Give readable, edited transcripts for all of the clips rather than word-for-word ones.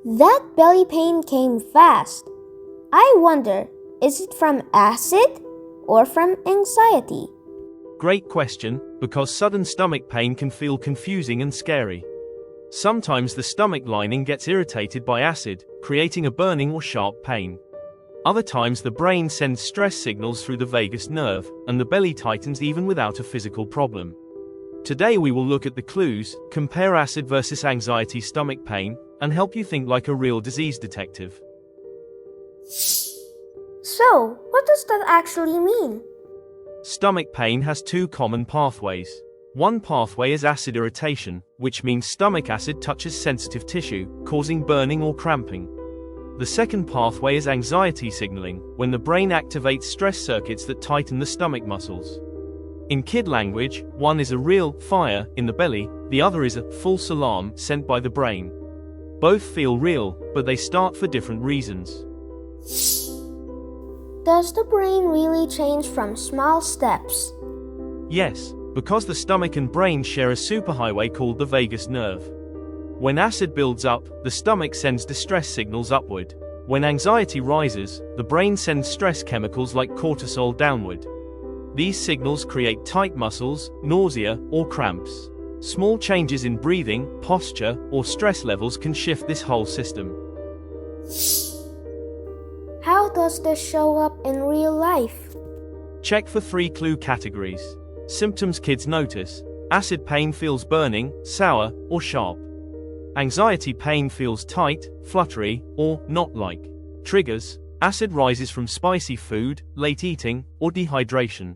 That belly pain came fast. I wonder, is it from acid or from anxiety? Great question, because sudden stomach pain can feel confusing and scary. Sometimes the stomach lining gets irritated by acid, creating a burning or sharp pain. Other times the brain sends stress signals through the vagus nerve, and the belly tightens even without a physical problem. Today we will look at the clues, compare acid versus anxiety stomach pain, and help you think like a real disease detective. So, what does that actually mean? Stomach pain has two common pathways. One pathway is acid irritation, which means stomach acid touches sensitive tissue, causing burning or cramping. The second pathway is anxiety signaling, when the brain activates stress circuits that tighten the stomach muscles. In kid language, one is a real fire in the belly, the other is a false alarm sent by the brain. Both feel real, but they start for different reasons. Does the brain really change from small steps? Yes, because the stomach and brain share a superhighway called the vagus nerve. When acid builds up, the stomach sends distress signals upward. When anxiety rises, the brain sends stress chemicals like cortisol downward. These signals create tight muscles, nausea, or cramps. Small changes in breathing, posture, or stress levels can shift this whole system. How does this show up in real life? Check for 3 clue categories. Symptoms kids notice. Acid pain feels burning, sour, or sharp. Anxiety pain feels tight, fluttery, or knot-like. Triggers: acid rises from spicy food, late eating, or dehydration.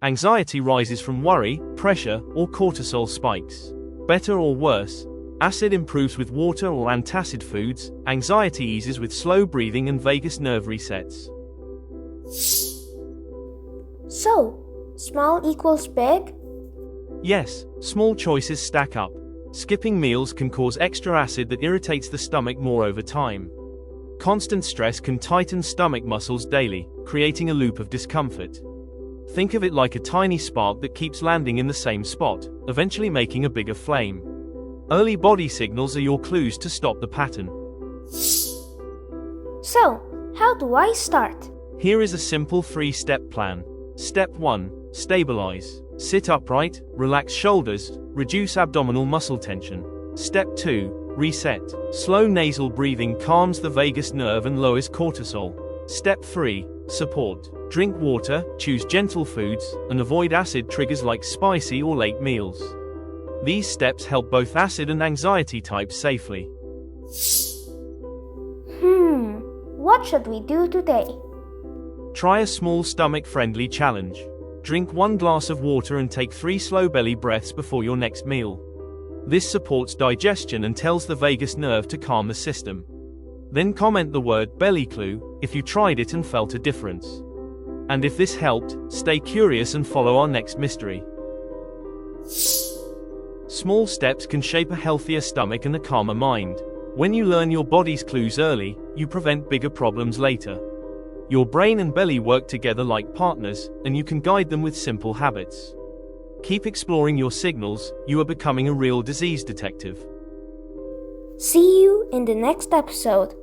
Anxiety rises from worry, pressure, or cortisol spikes. Better or worse: acid improves with water or antacid foods, anxiety eases with slow breathing and vagus nerve resets. So, small equals big? Yes, small choices stack up. Skipping meals can cause extra acid that irritates the stomach more over time. Constant stress can tighten stomach muscles daily, creating a loop of discomfort. Think of it like a tiny spark that keeps landing in the same spot, eventually making a bigger flame. Early body signals are your clues to stop the pattern. So, how do I start? Here is a simple 3-step plan. Step 1. Stabilize. Sit upright, relax shoulders, reduce abdominal muscle tension. Step 2. Reset. Slow nasal breathing calms the vagus nerve and lowers cortisol. Step 3. Support. Drink water, choose gentle foods, and avoid acid triggers like spicy or late meals. These steps help both acid and anxiety types safely. What should we do today? Try a small stomach-friendly challenge. Drink 1 glass of water and take 3 slow belly breaths before your next meal. This supports digestion and tells the vagus nerve to calm the system. Then comment the word belly clue if you tried it and felt a difference. And if this helped, stay curious and follow our next mystery. Small steps can shape a healthier stomach and a calmer mind. When you learn your body's clues early, you prevent bigger problems later. Your brain and belly work together like partners, and you can guide them with simple habits. Keep exploring your signals, you are becoming a real disease detective. See you in the next episode.